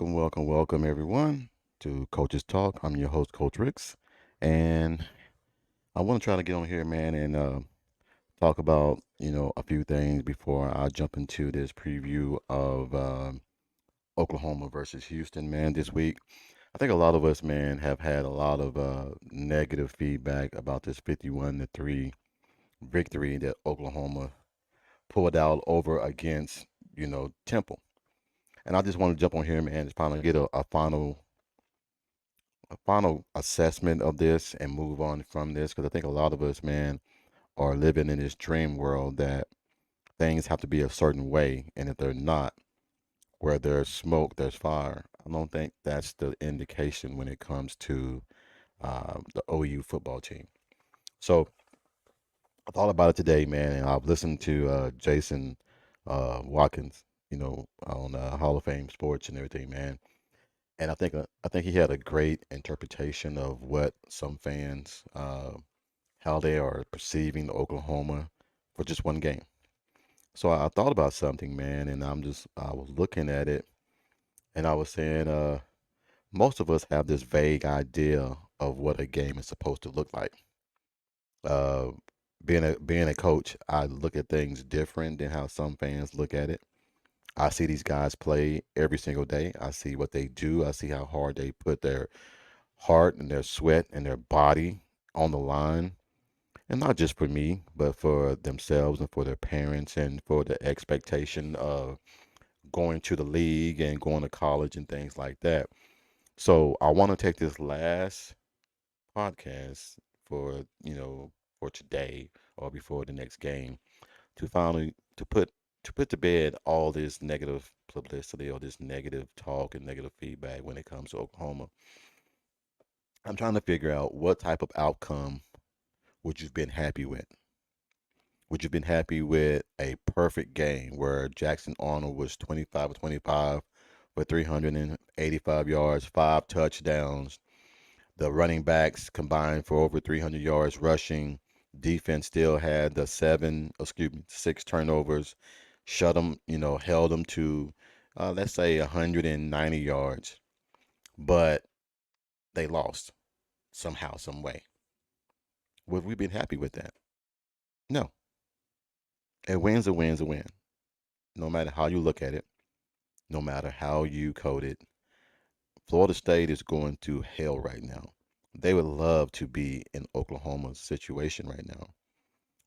welcome, everyone, to Coach's Talk. I'm your host, Coach Ricks, and I want to try to get on here, man, and talk about a few things before I jump into this preview of Oklahoma versus Houston, man, this week. I think a lot of us, man, have had a lot of negative feedback about this 51-3 victory that Oklahoma pulled out over against, Temple. And I just want to jump on here, man, and finally get a final assessment of this and move on from this because I think a lot of us, man, are living in this dream world that things have to be a certain way, and if they're not, where there's smoke, there's fire. I don't think that's the indication when it comes to the OU football team. So I thought about it today, man, and I've listened to Jason Watkins, on Hall of Fame Sports and everything, man. And I think he had a great interpretation of what some fans how they are perceiving Oklahoma for just one game. So I thought about something, man, and I was looking at it and I was saying, most of us have this vague idea of what a game is supposed to look like. Uh, being a coach, I look at things different than how some fans look at it. I see these guys play every single day. I see what they do. I see how hard they put their heart and their sweat and their body on the line. And not just for me, but for themselves and for their parents and for the expectation of going to the league and going to college and things like that. So I want to take this last podcast for, for today or before the next game to finally to put to bed all this negative publicity or this negative talk and negative feedback when it comes to Oklahoma. I'm trying to figure out what type of outcome would you've been happy with. Would you have been happy with a perfect game where Jackson Arnold was 25 or 25 for 385 yards, five touchdowns? The running backs combined for over 300 yards rushing. Defense still had the six turnovers, shut them, held them to, let's say, 190 yards, but they lost somehow, some way. Would we been happy with that? No. A win's a win's a win, no matter how you look at it, no matter how you code it. Florida State is going through hell right now. They would love to be in Oklahoma's situation right now,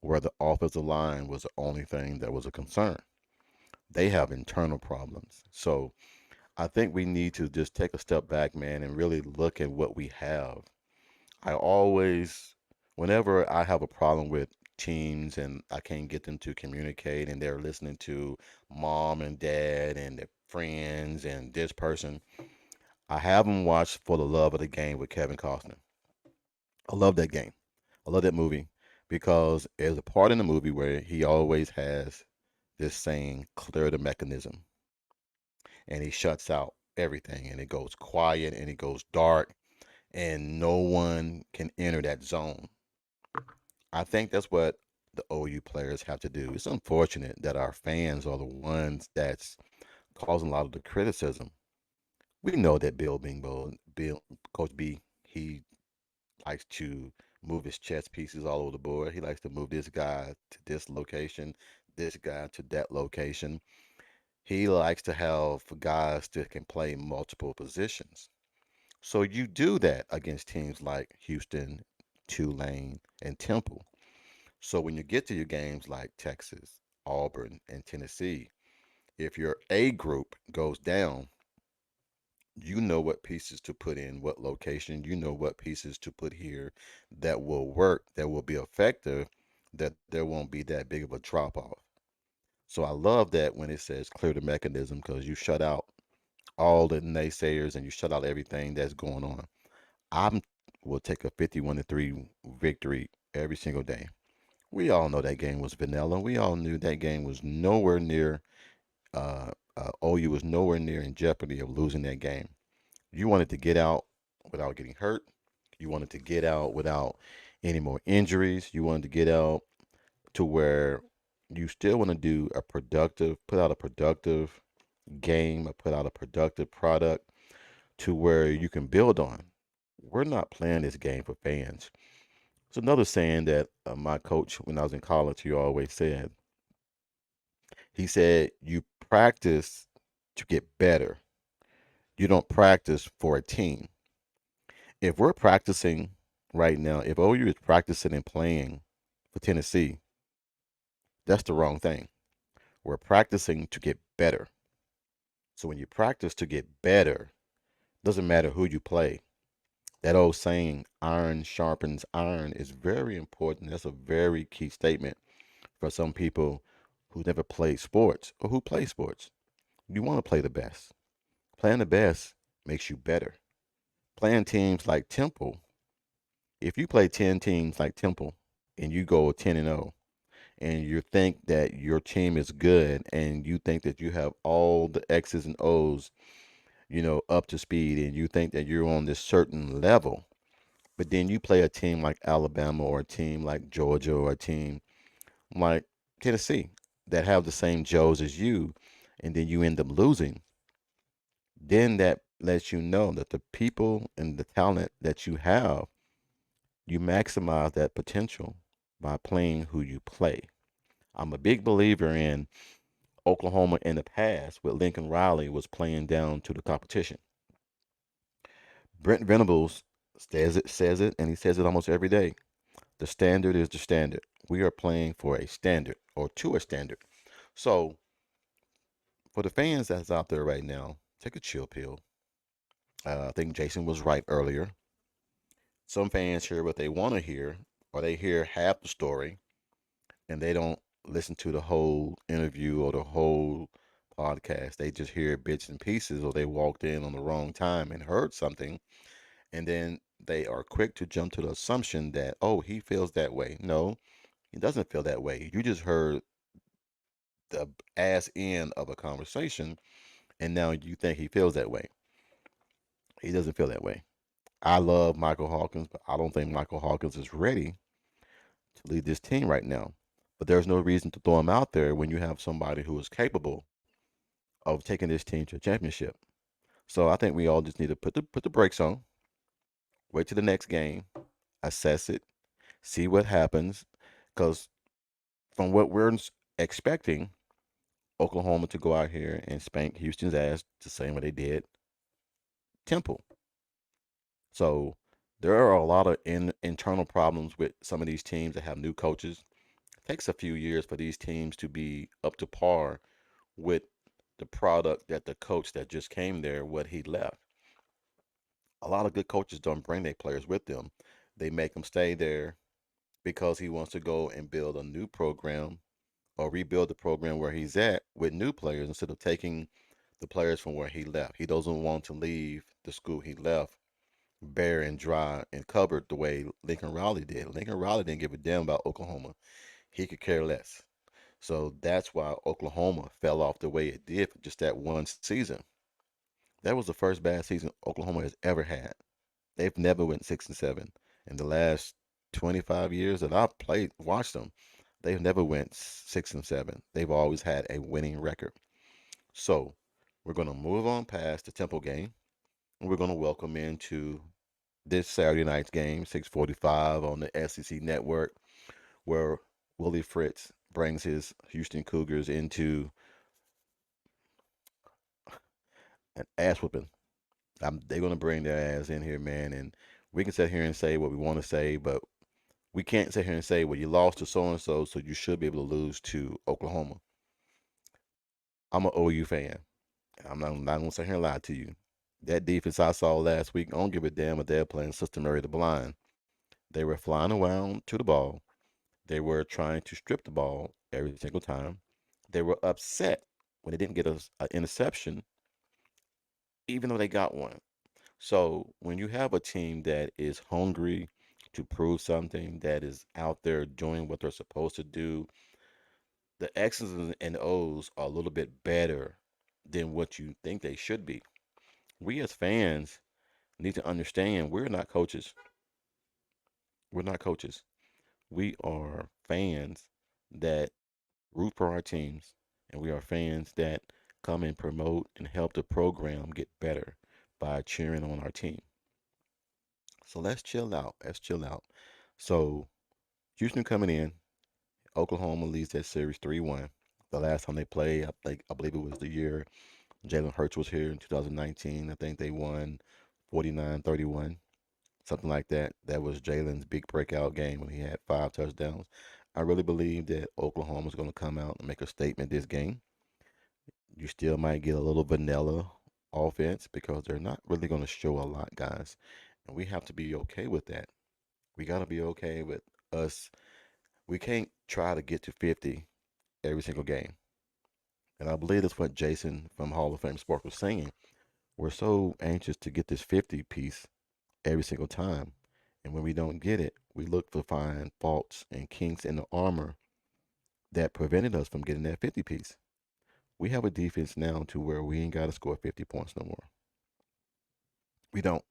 where the offensive line was the only thing that was a concern. They have internal problems. So I think we need to just take a step back, man, and really look at what we have. I always, whenever I have a problem with teams and I can't get them to communicate and they're listening to mom and dad and their friends and this person, I have them watch For the Love of the Game with Kevin Costner. I love that game. I love that movie because there's a part in the movie where he always has this saying, clear the mechanism. And he shuts out everything and it goes quiet and it goes dark and no one can enter that zone. I think that's what the OU players have to do. It's unfortunate that our fans are the ones that's causing a lot of the criticism. We know that Coach B, he likes to move his chess pieces all over the board. He likes to move this guy to this location, this guy to that location. He likes to have guys that can play multiple positions. So you do that against teams like Houston, Tulane, and Temple. So when you get to your games like Texas, Auburn, and Tennessee, if your A group goes down, you know what pieces to put in what location, you know what pieces to put here that will work, that will be effective, that there won't be that big of a drop off. So I love that when it says clear the mechanism because you shut out all the naysayers and you shut out everything that's going on. I will take a 51-3 victory every single day. We all know that game was vanilla. We all knew that game was nowhere near, OU was nowhere near in jeopardy of losing that game. You wanted to get out without getting hurt. You wanted to get out without any more injuries. You wanted to get out to where you still want to do put out a productive game or put out a productive product to where you can build on. We're not playing this game for fans. It's another saying that my coach, when I was in college, he always said. He said, "You practice to get better. You don't practice for a team." If we're practicing right now, if OU is practicing and playing for Tennessee, that's the wrong thing. We're practicing to get better. So when you practice to get better, doesn't matter who you play. That old saying, iron sharpens iron, is very important. That's a very key statement for some people who never played sports or who play sports. You want to play the best. Playing the best makes you better. Playing teams like Temple, if you play 10 teams like Temple and you go 10 and 0, and you think that your team is good and you think that you have all the X's and O's, up to speed, and you think that you're on this certain level, but then you play a team like Alabama or a team like Georgia or a team like Tennessee that have the same Joes as you, and then you end up losing, then that lets you know that the people and the talent that you have, you maximize that potential by playing who you play. I'm a big believer in Oklahoma in the past with Lincoln Riley was playing down to the competition. Brent Venables says it, and he says it almost every day. The standard is the standard. We are playing for a standard or to a standard. So for the fans that's out there right now, take a chill pill. I think Jason was right earlier. Some fans hear what they want to hear, or they hear half the story, and they don't listen to the whole interview or the whole podcast. They just hear bits and pieces, or they walked in on the wrong time and heard something, and then they are quick to jump to the assumption that, oh, he feels that way. No, he doesn't feel that way. You just heard the ass end of a conversation, and now you think he feels that way. He doesn't feel that way. I love Michael Hawkins, but I don't think Michael Hawkins is ready to lead this team right now. But there's no reason to throw him out there when you have somebody who is capable of taking this team to a championship. So I think we all just need to put the brakes on, wait to the next game, assess it, see what happens, because from what we're expecting, Oklahoma to go out here and spank Houston's ass the same way they did Temple. So there are a lot of internal problems with some of these teams that have new coaches. It takes a few years for these teams to be up to par with the product that the coach that just came there, what he left. A lot of good coaches don't bring their players with them. They make them stay there because he wants to go and build a new program or rebuild the program where he's at with new players instead of taking the players from where he left. He doesn't want to leave the school he left bare and dry and covered the way Lincoln Riley did. Lincoln Riley didn't give a damn about Oklahoma. He could care less. So that's why Oklahoma fell off the way it did for just that one season. That was the first bad season Oklahoma has ever had. They've never went 6-7. In the last 25 years that I've watched them, they've never went 6-7. They've always had a winning record. So we're going to move on past the Temple game, and we're going to welcome into this Saturday night's game, 6:45 on the SEC Network, where Willie Fritz brings his Houston Cougars into an ass whooping. They're going to bring their ass in here, man, and we can sit here and say what we want to say, but we can't sit here and say, well, you lost to so and so, so you should be able to lose to Oklahoma. I'm an OU fan. I'm not going to sit here and lie to you. That defense I saw last week, I don't give a damn if they're playing Sister Mary the Blind. They were flying around to the ball. They were trying to strip the ball every single time. They were upset when they didn't get an interception, even though they got one. So when you have a team that is hungry to prove something, that is out there doing what they're supposed to do, the X's and O's are a little bit better than what you think they should be. We as fans need to understand we're not coaches. We're not coaches. We are fans that root for our teams, and we are fans that come and promote and help the program get better by cheering on our team. So let's chill out. Let's chill out. So Houston coming in. Oklahoma leads that series 3-1. The last time they played, I believe it was the year Jalen Hurts was here in 2019. I think they won 49-31, something like that. That was Jalen's big breakout game when he had 5 touchdowns. I really believe that Oklahoma's going to come out and make a statement this game. You still might get a little vanilla offense because they're not really going to show a lot, guys. And we have to be okay with that. We got to be okay with us. We can't try to get to 50 every single game. And I believe that's what Jason from Hall of Fame Sports was saying. We're so anxious to get this 50 piece every single time. And when we don't get it, we look to find faults and kinks in the armor that prevented us from getting that 50 piece. We have a defense now to where we ain't got to score 50 points no more. We don't.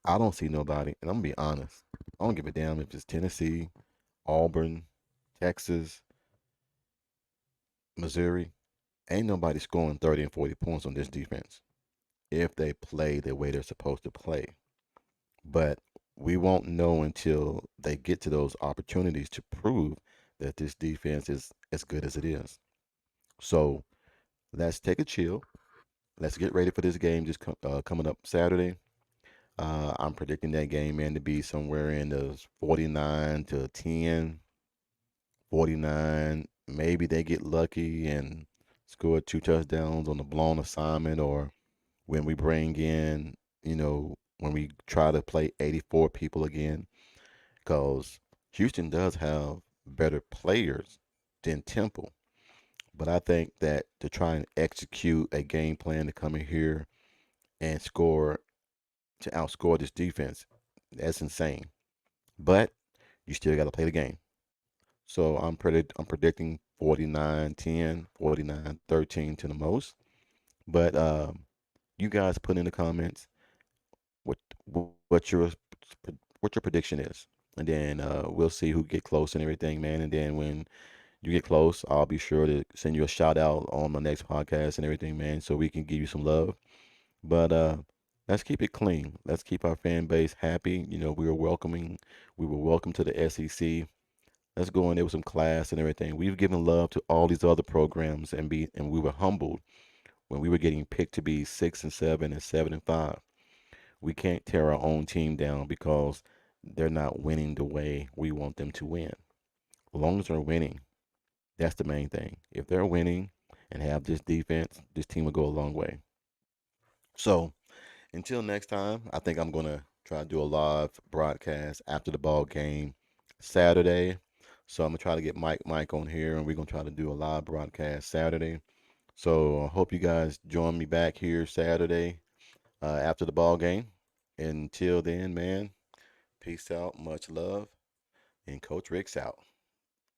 I don't see nobody, and I'm going to be honest. I don't give a damn if it's Tennessee, Auburn, Texas, Missouri. Ain't nobody scoring 30 and 40 points on this defense if they play the way they're supposed to play. But we won't know until they get to those opportunities to prove that this defense is as good as it is. So let's take a chill. Let's get ready for this game coming up Saturday. I'm predicting that game, man, to be somewhere in the 49-10, 49. Maybe they get lucky and score 2 touchdowns on the blown assignment, or when we bring in, when we try to play 84 people again, because Houston does have better players than Temple. But I think that to try and execute a game plan to come in here and score, to outscore this defense, that's insane. But you still got to play the game. So I'm predicting 49-10, 49-13 to the most. But you guys put in the comments what what your what your prediction is, and then we'll see who get close and everything, man. And then when you get close, I'll be sure to send you a shout out on my next podcast and everything, man, so we can give you some love. But let's keep it clean. Let's keep our fan base happy. We were welcome to the SEC. Let's go in there with some class and everything. We've given love to all these other programs and we were humbled when we were getting picked to be 6-7 and 7-5. We can't tear our own team down because they're not winning the way we want them to win. As long as they're winning, that's the main thing. If they're winning and have this defense, this team will go a long way. So until next time, I think I'm gonna try to do a live broadcast after the ball game Saturday. So I'm gonna try to get Mike on here, and we're gonna try to do a live broadcast Saturday. So I hope you guys join me back here Saturday after the ball game. Until then, man, peace out, much love, and Coach Rick's out.